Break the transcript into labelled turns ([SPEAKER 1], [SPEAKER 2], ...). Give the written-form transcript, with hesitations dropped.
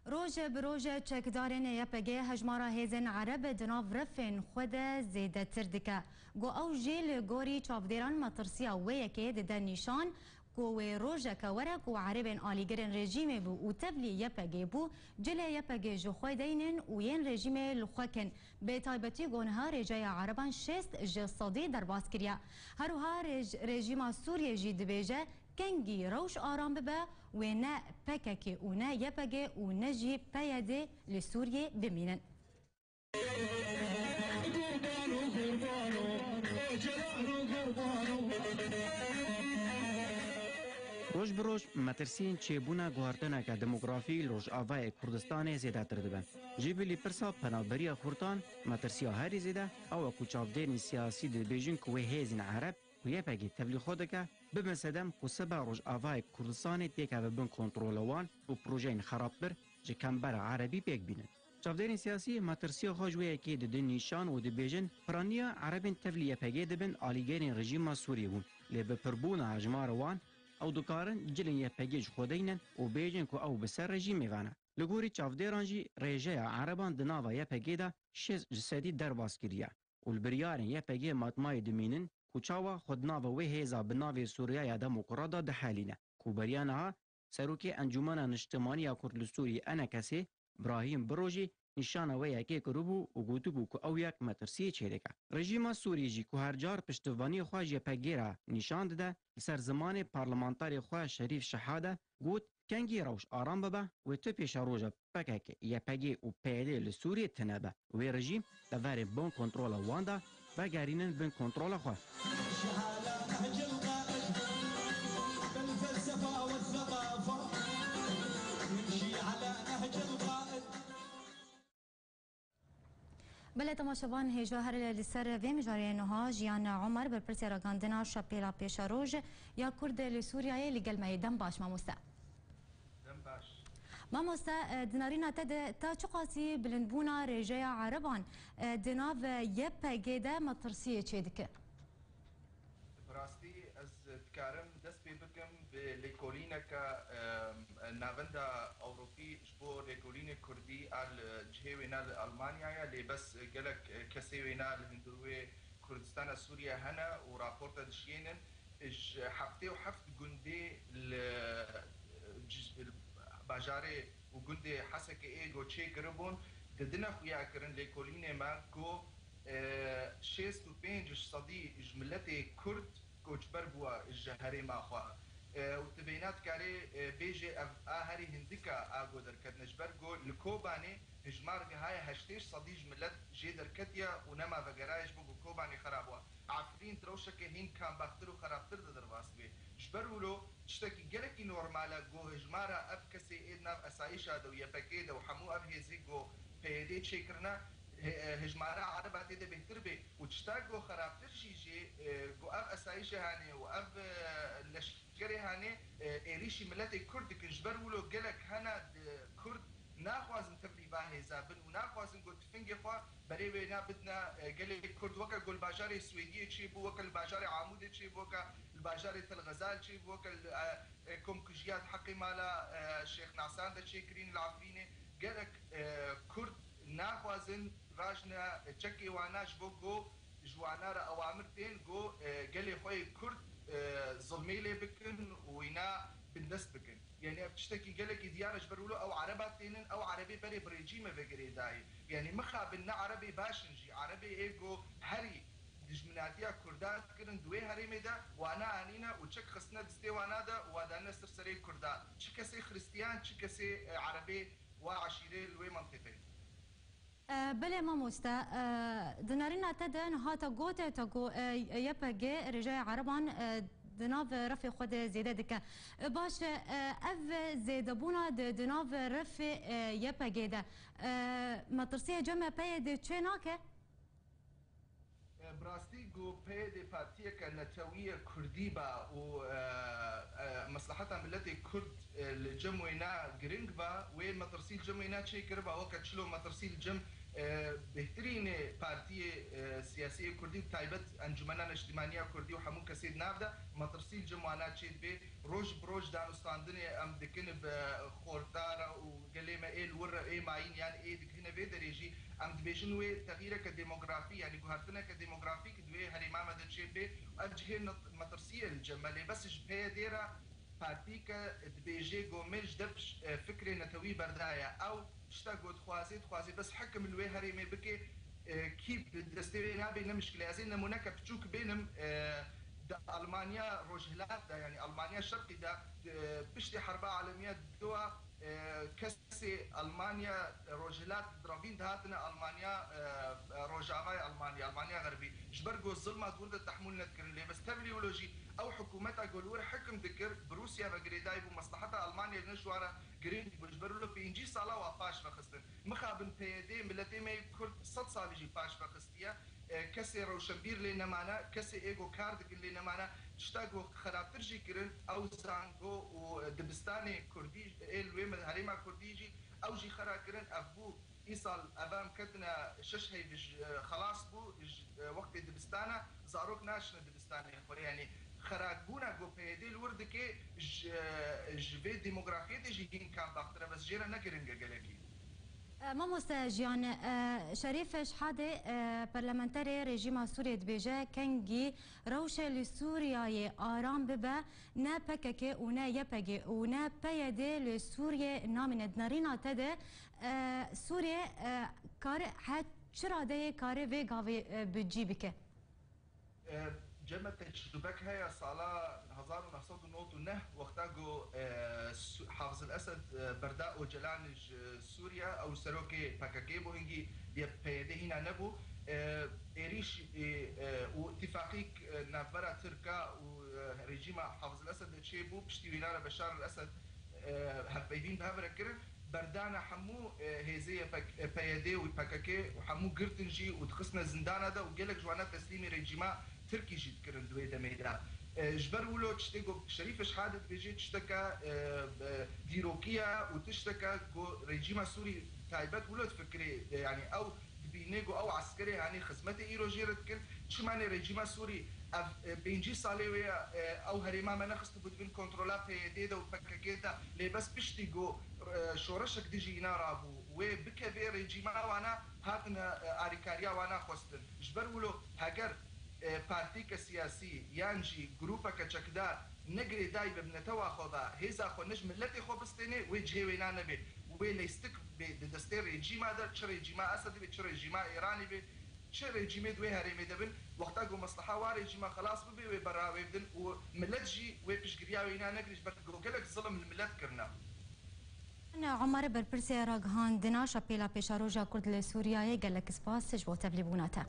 [SPEAKER 1] روز بروز چکدارن یپگه هجمارا هیزن عرب دناف رفن خود زیده تردکه گو او جیل گوری چافدیران مطرسیا ویکه ده نیشان گو روز کورا گو عربن آلیگرن رژیم بو و تبلی یپگه بو جل یپگه جو خوی دینن و ین رژیم لخوکن به تایبتی گونها رجای عربان شست جصادی در باز کریا هروها رژیم سوریه جی دبیجه کنگی روش آرام ببه و نه پکک و نه یپگه و نه جی پیاده لسوریه بمینن.
[SPEAKER 2] روز بروز مترسین چیبونا گواردنا که دموگرافی روز آوای کردستان زیاده تردبن. جیبلی پرسا پنابری خورتان مترسیا هری زیاده او کوچافدین سیاسی د بیژن کوه هزین عرب کویه پگی تبلیغ خود که بمسدم کوسبا روز آوای کردستان تیکه ببن کنترلوان و پروژین خرابتر جه کمبر عربی پیک بینن. چافدین سیاسی مترسیا خواجویه که د نیشان و د بیژن پرانیا عربین تبلیغ پگی دبن آلیگرین رژیم سوریه بون لب پربون هجمار وان او دکارن جلن یپگیج خودینن و بیجن کو او بسر رژیم میوانه لگوری چافدیرانجی ریجه عربان دناوا یپگیدا شش جسدی درواز کریه و البریارن یپگی ماتمای دمینن کوچاوا خودناوا و هیزا بناوی سوریا یا دموکرادا ده حالینه کو بریانها سروکی انجمن اجتماعی کرد سوری انا کسی ابراهیم بروجی نشانه و یکی کروبو و گوتو بو که او یک مترسی چیدکه رژیم سوری جی که هر جار پشتوانی خواه یپگیرا نشان ده سر زمان پارلمانتاری خواه شریف شهاده گوت کنگی روش آرام ببه و تو پیش روژه پکک یپگی و پیده لسوری تنبه و رژیم دواری بون کنترول وانده و گرینن بون کنترول خواه
[SPEAKER 1] بله تماشاوان هجا هر لسر ویم جاری نها جیان عمر بر پرسی راگاندنا شپیلا پیش روز یا کرد لسوریای لگل میدن باش ماموستا ماموستا دنارین تا چه قاسی بلندبونا رجای عربان دناو یپ گیده مطرسیه چه دکه
[SPEAKER 3] براستی از دکارم دست پی بکم به لیکولینه که ناوندا اوروپی جبو لیکولین کردی ال جهوینا المانیا لی بس گلک کسی وینا هندوی کردستان سوریا هنا و راپورت دشینن اج هفته و هفت گنده باجاره و گنده حسک ایگو چه کربون ددنا خویا کرن لیکولین ما کو 65 صدي جملة كرد كوچبر بوا الجهري ما خوا وتبينات كاري بيجي هاري هندكا اغو دركت نجبر جو الكوباني هجمار هاي هشتيش صدي جملة جي دركتيا ونما فقرايش بو كوباني خرابوا عفرين تروشك هين كان باختر وخرابتر درواس بي جبرولو تشتكي جلكي نورمالا جو هجمارا اب كسي ايدنا اسايشا دو يفكيدا وحمو اب هيزي جو بيدي تشيكرنا هجمارة عربة تيدا بهتر بي وتشتاقو خرابتر شيجي قو اف اسايشة هاني واف لشكري هاني ايريشي ملتي كرد كنجبر ولو قلق هانا كرد ناخوازن تبلي باهي زابن وناخوازن قو تفنجي خوا بريوي بدنا قلق كرد وكا قو الباجاري السويدية تشيبو وكا الباجاري عامودة تشيبو وكا الباجاري تلغزال تشيبو وكا كومكجيات حقي مالا الشيخ نعسان دا تشيكرين العفريني قلق كرد ناخوازن راجنا تشكي واناش بوغو جوانا را اوامرتين جو قالي خوي كرد ظلمي لي بكن وينا بالنسبة بكن يعني بتشتكي قالك ديار جبرولو او عرباتين او عربي بري بريجيمه بقري داي يعني مخابلنا عربي باشنجي عربي ايجو هري دجمناتيا كردات كرن دوي هريمي دا وانا انينا وتشك خصنا دستي وانا دا ودانا سرسري كردات تشكسي خريستيان تشكسي عربي وعشيري لوي منطقي
[SPEAKER 1] بله ماموستا دنارين تدن هاتا قوته تاقو يبقى رجاء عربان دناف رفي خود زيادة دكا باش اف زيادة بونا دناف رفي يبقى ده مطرسية جمع بايد چه ناكه؟
[SPEAKER 3] براستي جو بيدي بارتيا كنتوية كردي با ومصلحتها ملتي كرد الجموينا جرينج با وين مطرسيل جموينا شي كربا وقت شلو مطرسيل جم بهترين بارتي سياسية كردي تايبت انجمنا اجتماعية كردي وحمون كسيد نافدا مطرسيل جموانات شيد بي روج بروج دانستاندني ام دكن بخورتارا وقليما ايه الور ماين يعني ايه دك هنا بيدريجي ام دبيجن وي تغييرك الديموغرافي يعني جوهرتنا كديموغرافي كدوي هري ما مدى شيء بي اجهن مطرسيه الجمالي بس جبهه ديرا بارتيكا دبيجي قوميج دبش فكري نتوي بردايا او تشتاقوا تخوازي بس حكم الوي هري ما بكي كيف دستوي نابي نمشكله ازين نمونك بتشوك بينم المانيا روجهلات يعني المانيا الشرقي دا بشتي حرب عالميه دوا كسي المانيا روجهلات درافين دهاتنا المانيا روجافاي المانيا غربي جبرقو الظلمه تقول التحمل نذكر ليه بس تبليولوجي او حكومتها قولوا حكم ذكر بروسيا بقريداي بمصلحتها المانيا نشوارا جرين بجبروا له بينجي صلاه وفاش فخستن مخابن بيدي ملتي ما كل صد صالي جي فاش فخستيا كسي روشنبير لنا معنا كسي ايجو كاردك لنا معنا تشتاقوا خراب ترجي كرن او زانغو ودبستاني كردي الويم هريما كرديجي او جي خرا كرن ابو ايصال ابام كتنا شش هي خلاص بو وقت دبستانا زاروك ناشنا دبستاني يعني خراجونا جو بيدي الورد كي جفي ديموغرافيا تجي كان باختر بس جينا نكرنجا جلكي
[SPEAKER 1] مامۆستا ژیان شەریفش حادێ پەرلەمەنتەرێ رێژیما سووریە دبێژە کەنگی ڕەوشە لە سووریایê ئارام ببە نە پەکەکێ û نە یەپەکێ û نە پەیەدێ لە سووریê namîne dinarîna te de Sûriye kare he çi radeyê karê vê gavê bi cî bike
[SPEAKER 3] جمع تجربك هي صالة 1909 وقتها جو حافظ الأسد برداء وجلان سوريا أو سروكي باكاكي بوهنجي يبيده هنا نبو إيريش واتفاقيك نافرة تركا ورجيم حافظ الأسد تشيبو بشتيوينار بشار الأسد هبيدين بهبرة كرن بردانا حمو هزية بيدي وباكاكي وحمو قرتنجي ودخسنا زندانة ده وقالك جوانا تسليمي رجيما تركي جيت كرن دوي دميدا جبر ولو تشتكو شريف شحادة بيجي تشتكى ديروكيا وتشتكى رجيم سوري تايبات ولو تفكري يعني او بينيجو او عسكري يعني خدمته ايرو جيرت كن شو معنى رجيم سوري بينجي صالي او هريما ما نخست بدون كنترولا بيديدا وبكاكيتا لي بس بيشتيجو شورشك ديجي نارابو وبكبير رجيما وانا هاتنا اريكاريا وانا خوستن جبر ولو هاجر پارتیک سیاسی یانجی گروپا کچکدار نگری دای ببنتوا خوبا هزا خو نج ملت خو بستنی و جهوینا نبی و لیستک به دستور رژیم در چه رژیم اسدی به چه رژیم ایرانی به چه رژیم دوی هرمی دبن وقتا گو مصلحه و رژیم خلاص ببی و براوی بدن و ملت جی و پیشگیری وینا نگریش بر گوگلک ظلم الملت کرنا
[SPEAKER 1] عمر برپرسی راگهاندنا شپیلا پیشاروجا کرد لسوریای گلک سپاس جواب تبلیغوناته